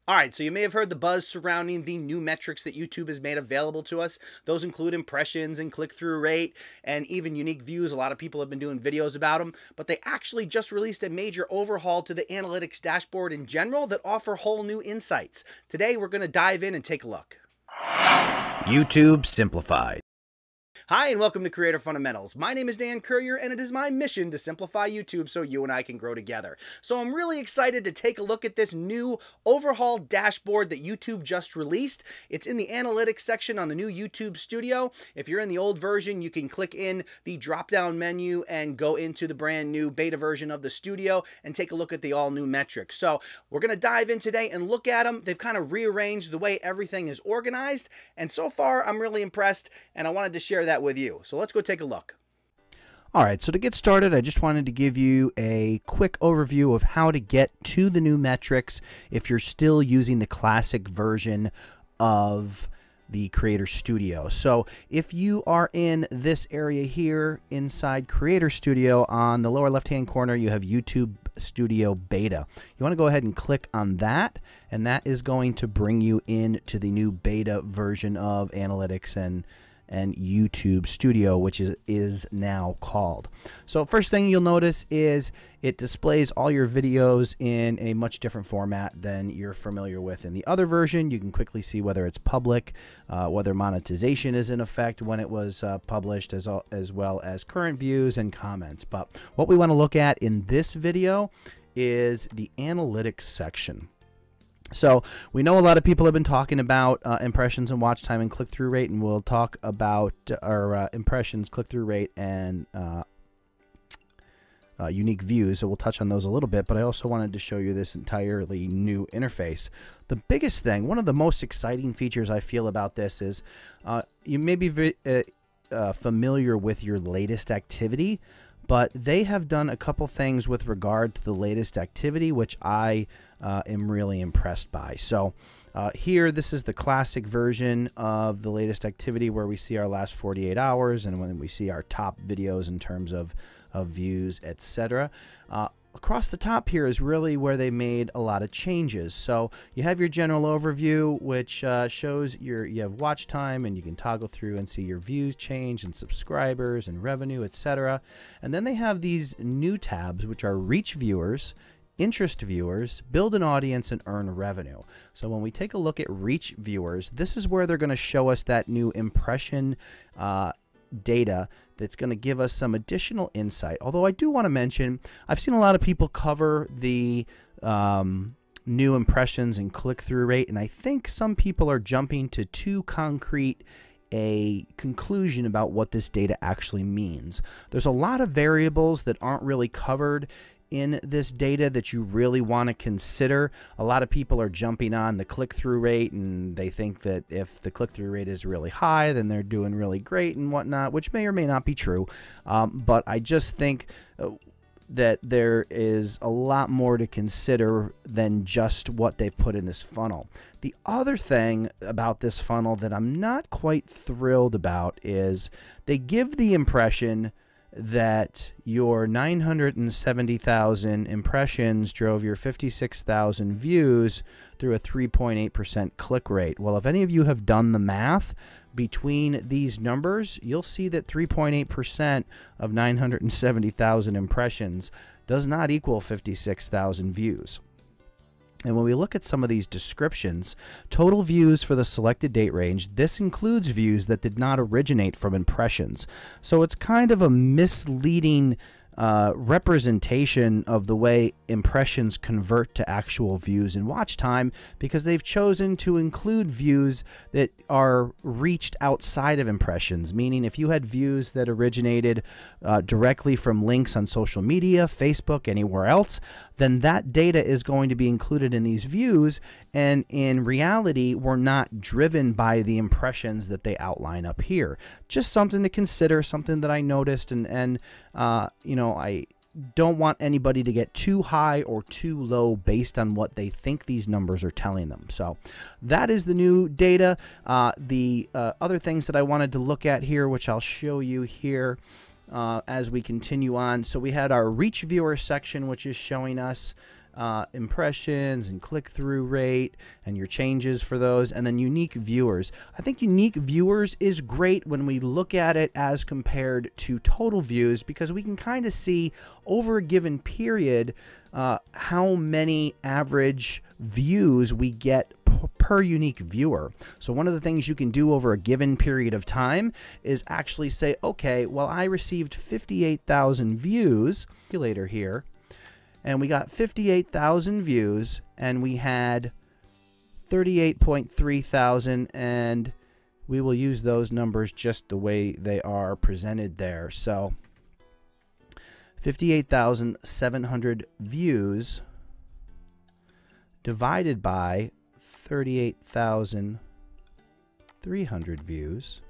All right, so you may have heard the buzz surrounding the new metrics that YouTube has made available to us. Those include impressions and click-through rate and even unique views. A lot of people have been doing videos about them, but they actually just released a major overhaul to the analytics dashboard in general that offer whole new insights. Today, we're going to dive in and take a look. YouTube Simplified. Hi, and welcome to Creator Fundamentals. My name is Dan Currier, and it is my mission to simplify YouTube so you and I can grow together. So I'm really excited to take a look at this new overhauled dashboard that YouTube just released. It's in the analytics section on the new YouTube Studio. If you're in the old version, you can click in the drop-down menu and go into the brand new beta version of the Studio and take a look at the all-new metrics. So we're going to dive in today and look at them. They've kind of rearranged the way everything is organized, and so far I'm really impressed, and I wanted to share that with you. So let's go take a look. All right, so to get started, I just wanted to give you a quick overview of how to get to the new metrics if you're still using the classic version of the Creator Studio. So if you are in this area here inside Creator Studio, on the lower left-hand corner, you have YouTube Studio Beta. You want to go ahead and click on that, and that is going to bring you into the new beta version of analytics and YouTube Studio, which is now called. So first thing you'll notice is it displays all your videos in a much different format than you're familiar with in the other version. You can quickly see whether it's public, whether monetization is in effect when it was published, as well as current views and comments. But what we want to look at in this video is the analytics section. So we know a lot of people have been talking about impressions and watch time and click-through rate, and we'll talk about our impressions, click-through rate, and unique views. So we'll touch on those a little bit, but I also wanted to show you this entirely new interface. The biggest thing, one of the most exciting features I feel about this is you may be familiar with your latest activity, but they have done a couple things with regard to the latest activity, which I am really impressed by. So here, this is the classic version of the latest activity where we see our last 48 hours and when we see our top videos in terms of views, etc. Across the top here is really where they made a lot of changes. So you have your general overview, which shows you have watch time, and you can toggle through and see your views change and subscribers and revenue, etc. And then they have these new tabs, which are reach viewers, interest viewers, build an audience, and earn revenue. So when we take a look at reach viewers, this is where they're going to show us that new impression data that's going to give us some additional insight. Although I do want to mention, I've seen a lot of people cover the new impressions and click-through rate, and I think some people are jumping to too concrete a conclusion about what this data actually means. There's a lot of variables that aren't really covered in this data that you really want to consider. A lot of people are jumping on the click-through rate, and they think that if the click-through rate is really high, then they're doing really great and whatnot, which may or may not be true. But I just think that there is a lot more to consider than just what they've put in this funnel. The other thing about this funnel that I'm not quite thrilled about is they give the impression that your 970,000 impressions drove your 56,000 views through a 3.8% click rate. Well, if any of you have done the math between these numbers, you'll see that 3.8% of 970,000 impressions does not equal 56,000 views. And when we look at some of these descriptions, total views for the selected date range, this includes views that did not originate from impressions. So it's kind of a misleading representation of the way impressions convert to actual views and watch time, because they've chosen to include views that are reached outside of impressions, meaning if you had views that originated directly from links on social media, Facebook, anywhere else, then that data is going to be included in these views, and in reality we're not driven by the impressions that they outline up here. Just something to consider, something that I noticed, and you know, I don't want anybody to get too high or too low based on what they think these numbers are telling them. So that is the new data. The other things that I wanted to look at here, which I'll show you here as we continue on. So we had our reach viewer section, which is showing us impressions and click-through rate and your changes for those, and then unique viewers. I think unique viewers is great when we look at it as compared to total views, because we can kind of see over a given period how many average views we get per unique viewer. So one of the things you can do over a given period of time is actually say, okay, well, I received 58,000 views, calculator here, and we got 58,000 views, and we had 38.3 thousand, and we will use those numbers just the way they are presented there. So 58,700 views divided by 38,300 views,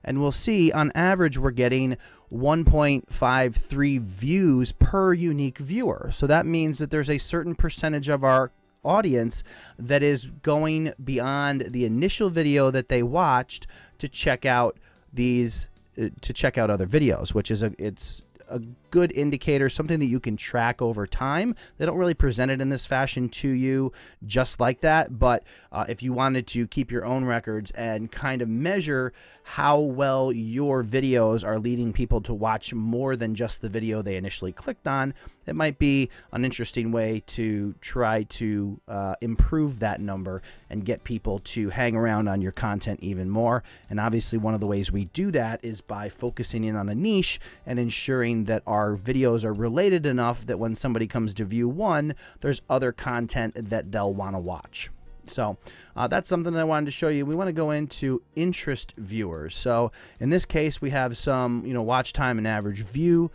and we'll see on average we're getting 1.53 views per unique viewer. So that means that there's a certain percentage of our audience that is going beyond the initial video that they watched to check out these other videos, which is it's a good indicator, something that you can track over time. They don't really present it in this fashion to you just like that, but if you wanted to keep your own records and kind of measure how well your videos are leading people to watch more than just the video they initially clicked on, it might be an interesting way to try to improve that number and get people to hang around on your content even more. And obviously one of the ways we do that is by focusing in on a niche and ensuring that our videos are related enough that when somebody comes to view one, there's other content that they'll want to watch. So that's something that I wanted to show you. We want to go into interest viewers. So in this case, we have some, watch time and average view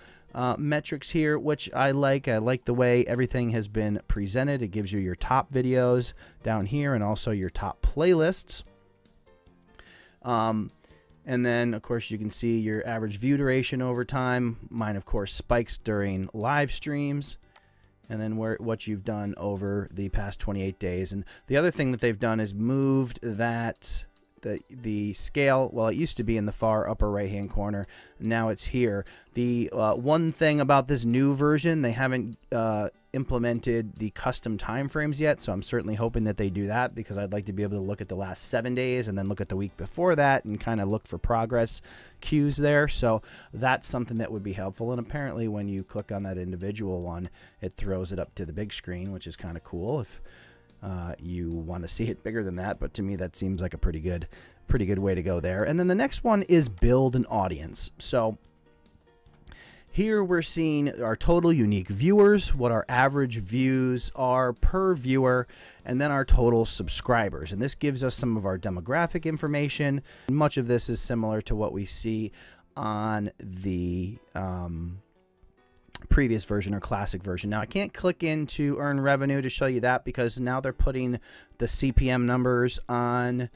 metrics here, which I like. I like the way everything has been presented. It gives you your top videos down here and also your top playlists. And then, of course, you can see your average view duration over time. Mine, of course, spikes during live streams. And then what you've done over the past 28 days. And the other thing that they've done is moved that the scale. Well, it used to be in the far upper right-hand corner. Now it's here. The one thing about this new version, they haven't implemented the custom timeframes yet, so I'm certainly hoping that they do that, because I'd like to be able to look at the last 7 days and then look at the week before that and kind of look for progress cues there. So that's something that would be helpful. And apparently when you click on that individual one, it throws it up to the big screen, which is kind of cool if you want to see it bigger than that. But to me, that seems like a pretty good way to go there. And then the next one is build an audience. So here we're seeing our total unique viewers, what our average views are per viewer, and then our total subscribers. And this gives us some of our demographic information. Much of this is similar to what we see on the previous version or classic version. Now I can't click into earn revenue to show you that, because now they're putting the CPM numbers on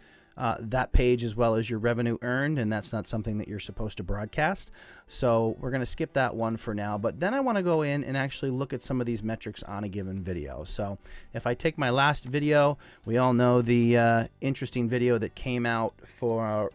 that page as well as your revenue earned, and that's not something that you're supposed to broadcast. So we're going to skip that one for now, but then I want to go in and actually look at some of these metrics on a given video. So if I take my last video, we all know the interesting video that came out for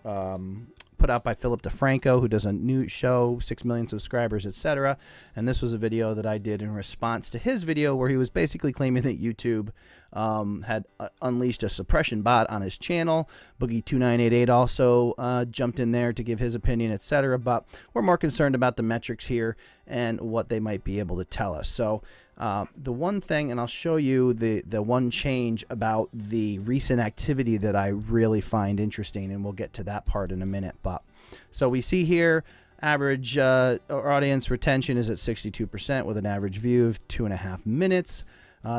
put out by Philip DeFranco, who does a new show, 6 million subscribers, etc. And this was a video that I did in response to his video where he was basically claiming that YouTube had unleashed a suppression bot on his channel. Boogie2988 also jumped in there to give his opinion, etc. But we're more concerned about the metrics here and what they might be able to tell us. So the one thing, and I'll show you the one change about the recent activity that I really find interesting, and we'll get to that part in a minute. But so we see here average audience retention is at 62% with an average view of 2.5 minutes.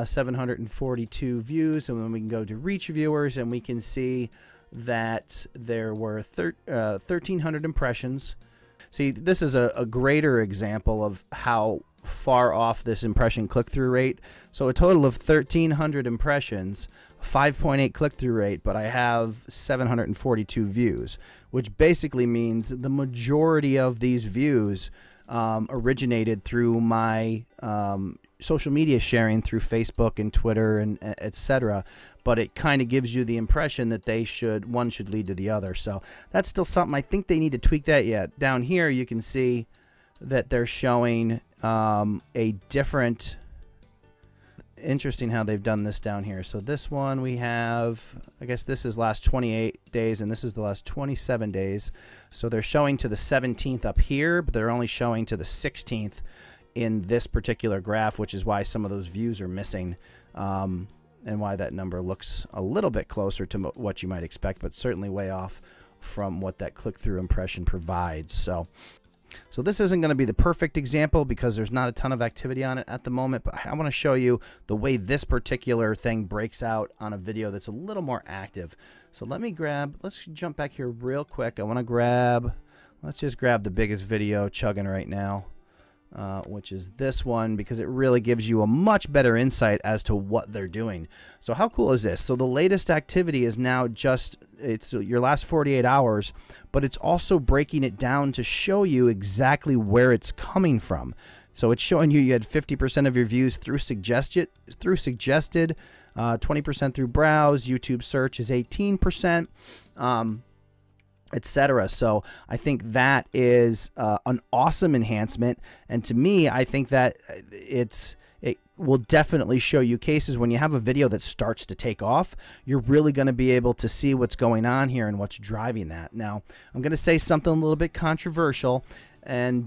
742 views, and then we can go to reach viewers and we can see that there were 1,300 impressions. See, this is a greater example of how far off this impression click-through rate. So a total of 1,300 impressions, 5.8 click-through rate, but I have 742 views, which basically means the majority of these views originated through my social media sharing through Facebook and Twitter and etc. But it kind of gives you the impression that one should lead to the other. So that's still something I think they need to tweak that yet. Down here you can see that they're showing a different interesting how they've done this down here. So this one we have, I guess this is last 28 days, and this is the last 27 days. So they're showing to the 17th up here, but they're only showing to the 16th in this particular graph, which is why some of those views are missing, and why that number looks a little bit closer to what you might expect, but certainly way off from what that click-through impression provides. So this isn't going to be the perfect example because there's not a ton of activity on it at the moment, but I want to show you the way this particular thing breaks out on a video that's a little more active. So let's jump back here real quick. I want to let's just grab the biggest video chugging right now, which is this one, because it really gives you a much better insight as to what they're doing. So how cool is this? So the latest activity is now it's your last 48 hours, but it's also breaking it down to show you exactly where it's coming from. So it's showing you had 50% of your views through suggested, 20% through browse, YouTube search is 18%, etc. So I think that is an awesome enhancement, and to me, I think that it will definitely show you cases when you have a video that starts to take off. You're really going to be able to see what's going on here and what's driving that. Now, I'm going to say something a little bit controversial, and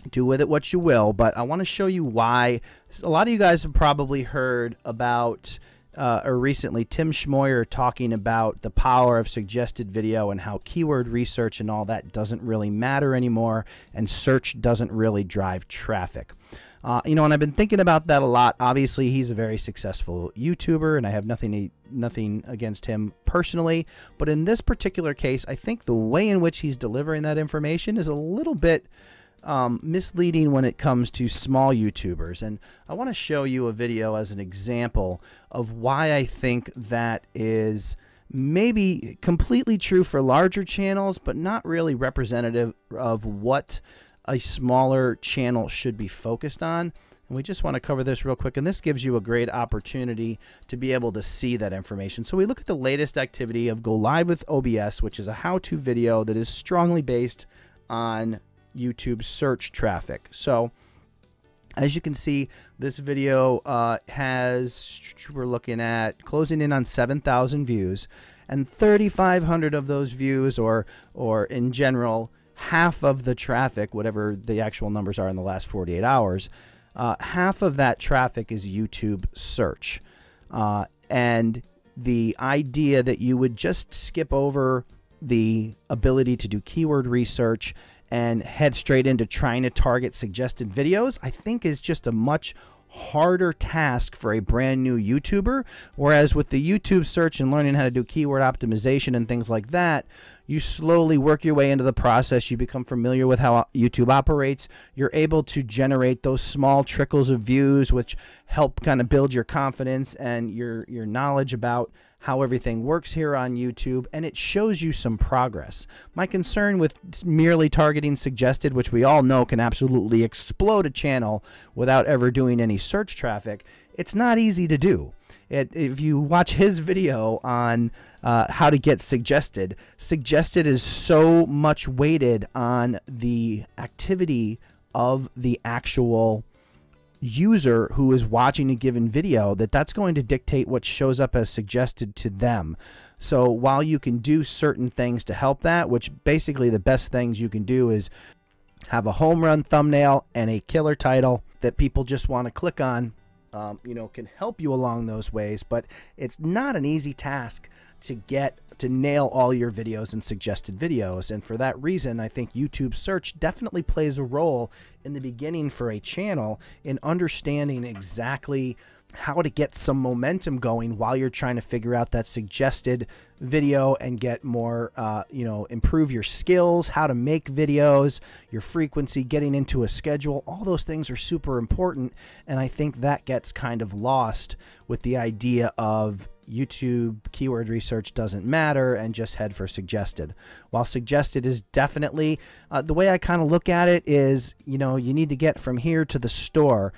do with it what you will, but I want to show you why. A lot of you guys have probably heard about or recently Tim Schmoyer talking about the power of suggested video and how keyword research and all that doesn't really matter anymore, and search doesn't really drive traffic. You know, and I've been thinking about that a lot. Obviously, he's a very successful YouTuber, and I have nothing against him personally. But in this particular case, I think the way in which he's delivering that information is a little bit misleading when it comes to small YouTubers. And I want to show you a video as an example of why I think that is maybe completely true for larger channels, but not really representative of what a smaller channel should be focused on. And we just want to cover this real quick, and this gives you a great opportunity to be able to see that information. So we look at the latest activity of Go Live with OBS, which is a how-to video that is strongly based on YouTube search traffic. So as you can see, this video we're looking at closing in on 7,000 views, and 3,500 of those views, or in general, half of the traffic, whatever the actual numbers are in the last 48 hours, half of that traffic is YouTube search. And the idea that you would just skip over the ability to do keyword research and head straight into trying to target suggested videos, I think is just a much harder task for a brand new YouTuber. Whereas with the YouTube search and learning how to do keyword optimization and things like that, you slowly work your way into the process. You become familiar with how YouTube operates. You're able to generate those small trickles of views, which help kind of build your confidence and your knowledge about how everything works here on YouTube, and it shows you some progress. My concern with merely targeting suggested, which we all know can absolutely explode a channel without ever doing any search traffic, it's not easy to do. If you watch his video on how to get suggested is so much weighted on the activity of the actual user who is watching a given video that's going to dictate what shows up as suggested to them. So while you can do certain things to help that, which basically the best things you can do is have a home run thumbnail and a killer title that people just want to click on, you know, can help you along those ways, but it's not an easy task to nail all your videos and suggested videos. And for that reason, I think YouTube search definitely plays a role in the beginning for a channel in understanding exactly how to get some momentum going while you're trying to figure out that suggested video and get more, you know, improve your skills, how to make videos, your frequency, getting into a schedule. All those things are super important. And I think that gets kind of lost with the idea of YouTube keyword research doesn't matter and just head for suggested. While suggested is definitely, the way I kind of look at it is, you know, you need to get from here to the store.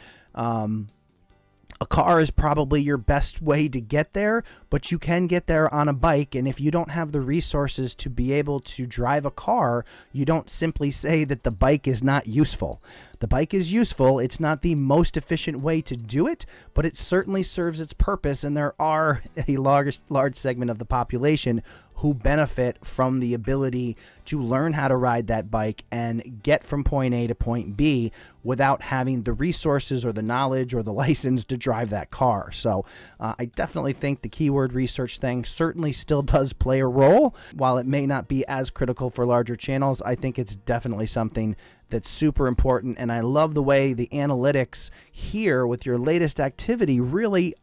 A car is probably your best way to get there, but you can get there on a bike. And if you don't have the resources to be able to drive a car, you don't simply say that the bike is not useful. The bike is useful. It's not the most efficient way to do it, but it certainly serves its purpose. And there are a large segment of the population who benefit from the ability to learn how to ride that bike and get from point A to point B without having the resources or the knowledge or the license to drive that car. So I definitely think the keyword research thing certainly still does play a role. While it may not be as critical for larger channels, I think it's definitely something that's super important. And I love the way the analytics here with your latest activity really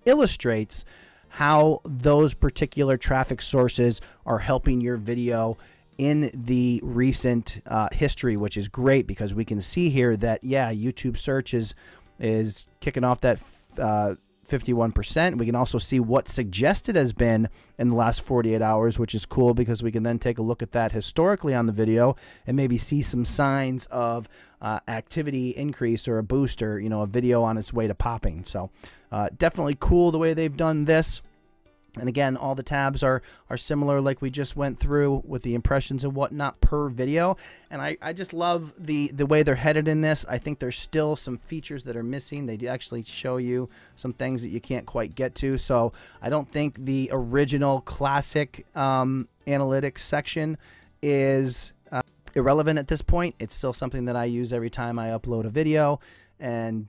illustrates how those particular traffic sources are helping your video in the recent history, which is great because we can see here that, yeah, YouTube search is kicking off that 51%. We can also see what suggested has been in the last 48 hours, which is cool because we can then take a look at that historically on the video and maybe see some signs of activity increase or a boost or, you know, a video on its way to popping. So definitely cool the way they've done this. And again, all the tabs are similar like we just went through with the impressions and whatnot per video. And I just love the way they're headed in this. I think there's still some features that are missing. They actually show you some things that you can't quite get to. So I don't think the original classic analytics section is irrelevant at this point. It's still something that I use every time I upload a video. And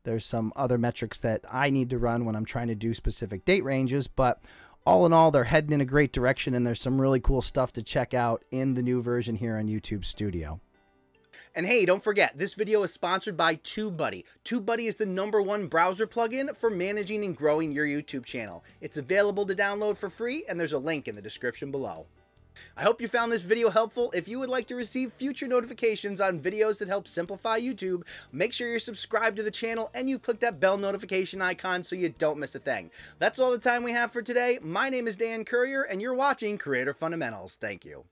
there's some other metrics that I need to run when I'm trying to do specific date ranges. But all in all, they're heading in a great direction, and there's some really cool stuff to check out in the new version here on YouTube Studio. And hey, don't forget, this video is sponsored by TUBEBUDDY. TUBEBUDDY is the #1 browser plugin for managing and growing your YouTube channel. It's available to download for free, and there's a link in the description below. I hope you found this video helpful. If you would like to receive future notifications on videos that help simplify YouTube, make sure you're subscribed to the channel and you click that bell notification icon so you don't miss a thing. That's all the time we have for today. My name is Dan Courier and you're watching Creator Fundamentals. Thank you.